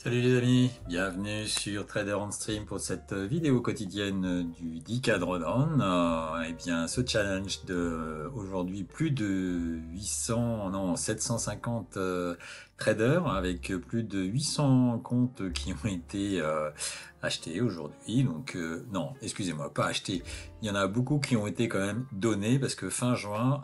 Salut les amis, bienvenue sur Trader on Stream pour cette vidéo quotidienne du 10K Drawdown. Eh bien, ce challenge de aujourd'hui plus de 800, non 750 traders avec plus de 800 comptes qui ont été achetés aujourd'hui. Donc non, excusez-moi, pas achetés. Il y en a beaucoup qui ont été quand même donnés parce que fin juin,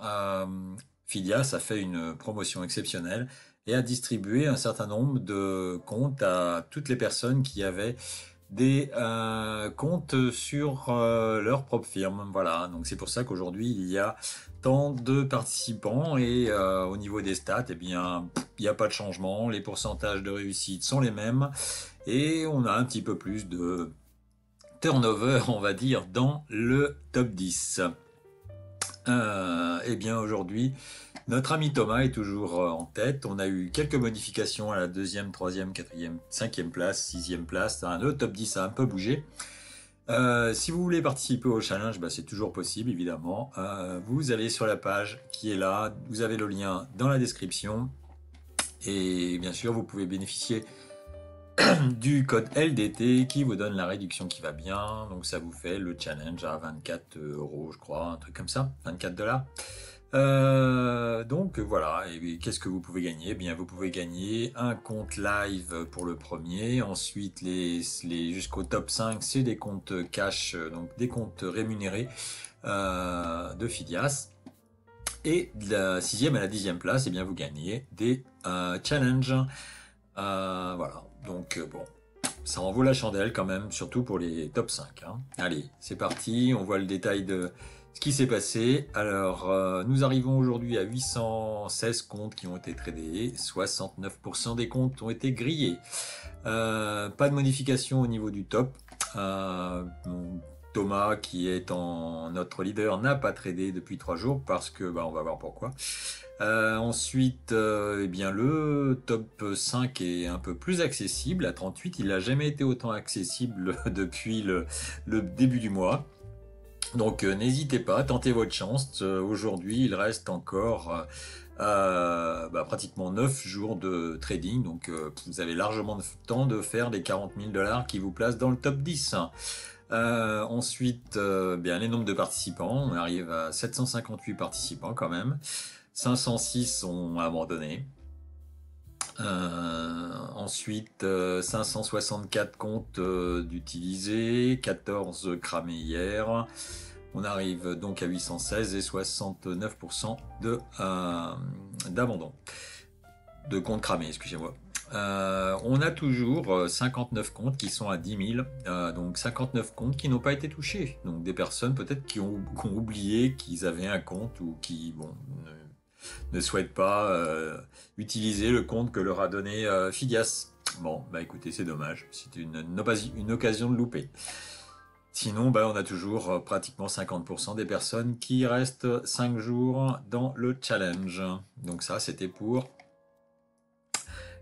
Fidias a fait une promotion exceptionnelle et a distribué un certain nombre de comptes à toutes les personnes qui avaient des comptes sur leur propre firme. Voilà, donc c'est pour ça qu'aujourd'hui il y a tant de participants et au niveau des stats, eh bien, il n'y a pas de changement. Les pourcentages de réussite sont les mêmes et on a un petit peu plus de turnover, on va dire, dans le top 10. Eh bien aujourd'hui, notre ami Thomas est toujours en tête. On a eu quelques modifications à la deuxième, troisième, quatrième, cinquième place, sixième place. Le top 10 a un peu bougé. Si vous voulez participer au challenge, c'est toujours possible, évidemment. Vous allez sur la page qui est là. Vous avez le lien dans la description. Et bien sûr, vous pouvez bénéficier du code LDT qui vous donne la réduction qui va bien. Donc ça vous fait le challenge à 24 €, je crois, un truc comme ça, 24 $. Donc voilà, et qu'est-ce que vous pouvez gagner? Eh bien, vous pouvez gagner un compte live pour le premier. Ensuite, les jusqu'au top 5, c'est des comptes cash, donc des comptes rémunérés de Fidias. Et de la sixième à la 10e place, eh bien, vous gagnez des challenges. Voilà, donc bon, ça en vaut la chandelle quand même, surtout pour les top 5. Hein. Allez, c'est parti, on voit le détail de ce qui s'est passé. Alors, nous arrivons aujourd'hui à 816 comptes qui ont été tradés, 69% des comptes ont été grillés. Pas de modification au niveau du top. Thomas, qui est notre leader, n'a pas tradé depuis 3 jours parce que, on va voir pourquoi. Ensuite, eh bien, le top 5 est un peu plus accessible. À 38, il n'a jamais été autant accessible depuis le début du mois. Donc n'hésitez pas, tentez votre chance. Aujourd'hui, il reste encore pratiquement 9 jours de trading. Donc vous avez largement de temps de faire les 40 000 $ qui vous placent dans le top 10. Ensuite, bien les nombres de participants. On arrive à 758 participants quand même. 506 ont abandonné. Ensuite, 564 comptes d'utilisés, 14 cramés hier. On arrive donc à 816 et 69% d'abandon. De comptes cramés, excusez-moi. On a toujours 59 comptes qui sont à 10 000, donc 59 comptes qui n'ont pas été touchés. Donc des personnes peut-être qui ont oublié qu'ils avaient un compte ou qui ne souhaitent pas utiliser le compte que leur a donné Fidias. Bon, écoutez, c'est dommage, c'est une occasion de louper. Sinon, on a toujours pratiquement 50% des personnes qui restent 5 jours dans le challenge. Donc ça, c'était pour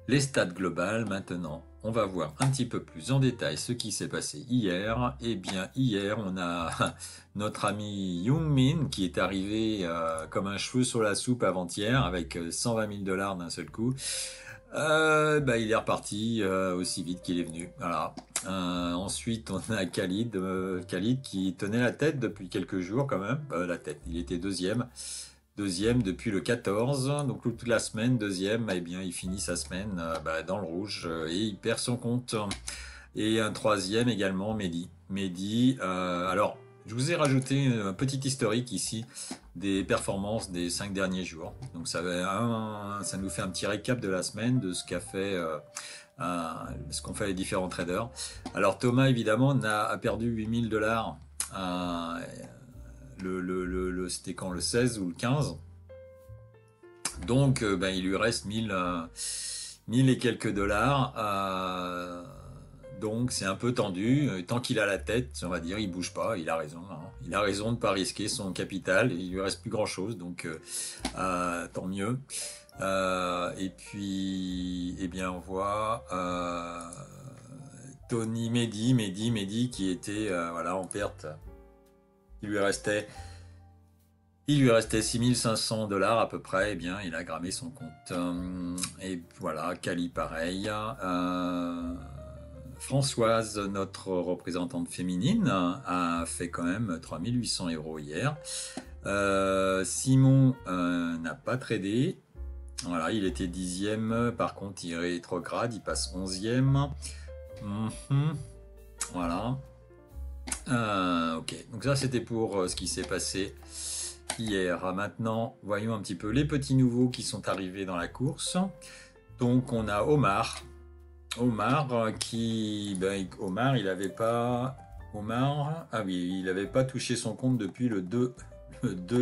les stats globales. Maintenant, on va voir un petit peu plus en détail ce qui s'est passé hier. Eh bien, hier, on a notre ami Youngmin qui est arrivé comme un cheveu sur la soupe avant-hier avec 120 000 $ d'un seul coup. Il est reparti aussi vite qu'il est venu. Voilà. Ensuite, on a Khalid qui tenait la tête depuis quelques jours quand même. La tête, il était deuxième depuis le 14, donc toute la semaine, deuxième, eh bien il finit sa semaine dans le rouge et il perd son compte. Et un troisième également, Mehdi, alors je vous ai rajouté un petit historique ici des performances des 5 derniers jours. Donc ça nous fait un petit récap de la semaine, de ce qu'a fait ce qu'ont fait les différents traders. Alors Thomas évidemment a perdu 8 000 $. C'était quand, le 16 ou le 15. Donc il lui reste 1000 et quelques dollars. Donc c'est un peu tendu. Tant qu'il a la tête, on va dire, il bouge pas. Il a raison. Hein. Il a raison de ne pas risquer son capital. Il lui reste plus grand chose. Donc tant mieux. Et puis, eh bien, on voit Tony Mehdi qui était en perte. Il lui restait Il lui restait 6500 $ à peu près, eh bien, il a grammé son compte. Et voilà, Kali pareil. Françoise, notre représentante féminine, a fait quand même 3800 € hier. Simon n'a pas tradé. Voilà, il était 10e. Par contre, il rétrograde, il passe 11e. Voilà. Ok, donc ça c'était pour ce qui s'est passé hier. Maintenant, voyons un petit peu les petits nouveaux qui sont arrivés dans la course. Donc on a Omar. Omar Omar, il avait pas... Omar, ah oui, il n'avait pas touché son compte depuis le 2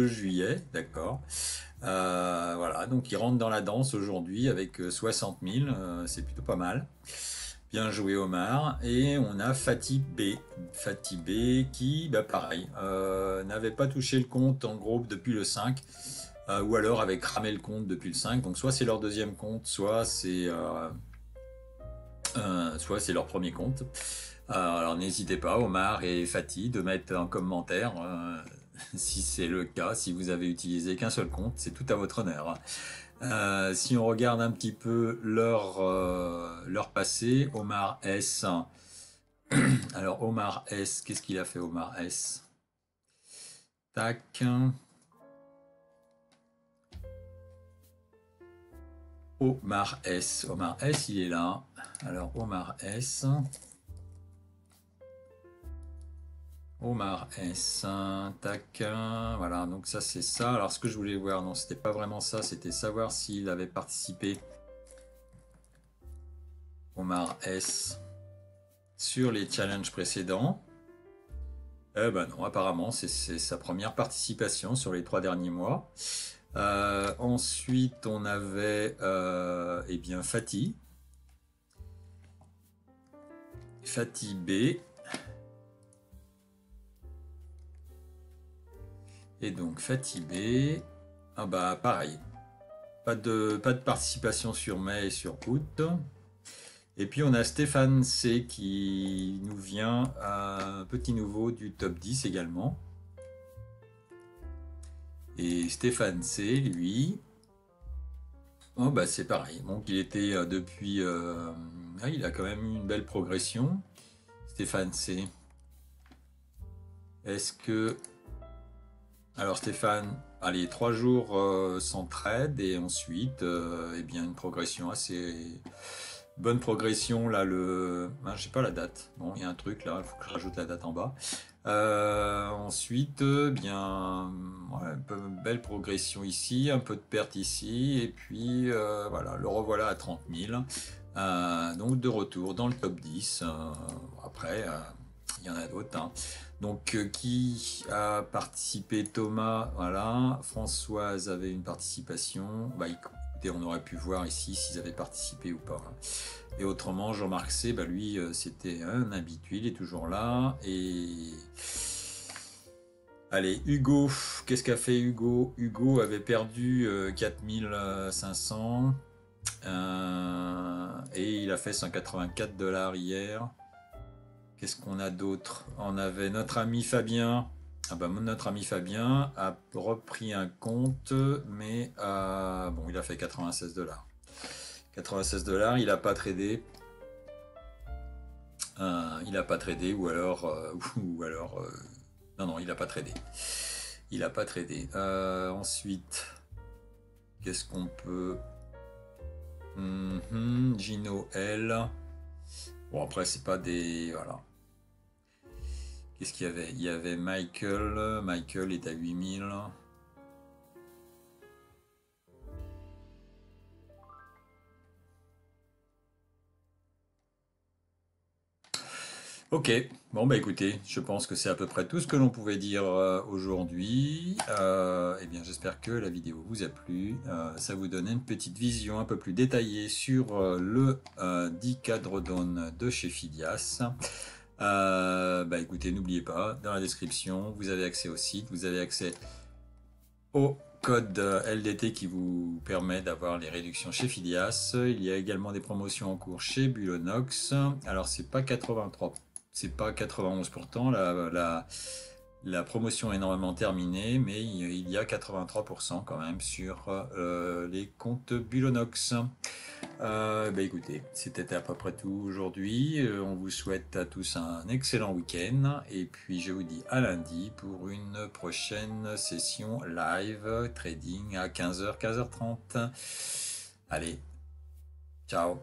juillet, d'accord. Voilà, donc il rentre dans la danse aujourd'hui avec 60 000, c'est plutôt pas mal. Bien joué Omar. Et on a Fatih B. Fatih B qui, pareil, n'avait pas touché le compte en groupe depuis le 5, ou alors avait cramé le compte depuis le 5. Donc soit c'est leur deuxième compte, soit c'est leur premier compte. Alors n'hésitez pas, Omar et Fatih, de mettre un commentaire si c'est le cas, si vous avez utilisé qu'un seul compte, c'est tout à votre honneur. Si on regarde un petit peu leur passé, Omar S. Alors Omar S, qu'est-ce qu'il a fait Omar S? Tac. Omar S. Omar S, il est là. Alors Omar S. Omar S. Tac. Voilà, donc ça c'est ça. Alors ce que je voulais voir, non, c'était pas vraiment ça, c'était savoir s'il avait participé. Omar S. Sur les challenges précédents. Eh ben non, apparemment c'est sa première participation sur les 3 derniers mois. Ensuite on avait eh bien Fatih. Fatih B. Et donc Fatih B. Ah bah pareil. Pas de participation sur mai et sur août. Et puis on a Stéphane C qui nous vient un petit nouveau du top 10 également. Et Stéphane C, lui, oh bah c'est pareil. Donc il était depuis... il a quand même eu une belle progression. Stéphane C. Est-ce que... Alors Stéphane, allez, 3 jours sans trade et ensuite, eh bien une progression assez... Bonne progression, là, je sais pas la date. Bon, il y a un truc, là, il faut que je rajoute la date en bas. Ensuite, bien, ouais, belle progression ici, un peu de perte ici, et puis, voilà, le revoilà à 30 000. Donc, de retour dans le top 10. Après, il y en a d'autres, hein. Donc, qui a participé? Thomas, voilà. Françoise avait une participation. Écoutez, on aurait pu voir ici s'ils avaient participé ou pas. Et autrement, Jean-Marc C, lui, c'était un habitué, il est toujours là. Et allez, Hugo, qu'est-ce qu'a fait Hugo? Hugo avait perdu 4500 et il a fait 184 $ hier. Qu'est-ce qu'on a d'autre? On avait notre ami Fabien. Notre ami Fabien a repris un compte, mais bon, il a fait 96 $. 96 $, il n'a pas tradé. Il n'a pas tradé, ou alors... non, il n'a pas tradé. Il n'a pas tradé. Ensuite, qu'est-ce qu'on peut... Gino L. Bon, après, c'est pas des... Voilà. Qu'est-ce qu'il y avait? Il y avait Michael. Michael est à 8000. Ok, bon écoutez, je pense que c'est à peu près tout ce que l'on pouvait dire aujourd'hui. Eh bien j'espère que la vidéo vous a plu. Ça vous donne une petite vision un peu plus détaillée sur le 10 cadre d'Aune de chez Fidias. Écoutez, n'oubliez pas, dans la description, vous avez accès au site, vous avez accès au code LDT qui vous permet d'avoir les réductions chez Fidias. Il y a également des promotions en cours chez Bulonox. Alors c'est pas 83, c'est pas 91 pourtant, La promotion est énormément terminée, mais il y a 83% quand même sur les comptes Bulonox. Écoutez, c'était à peu près tout aujourd'hui. On vous souhaite à tous un excellent week-end. Et puis je vous dis à lundi pour une prochaine session live trading à 15h, 15h30. Allez, ciao.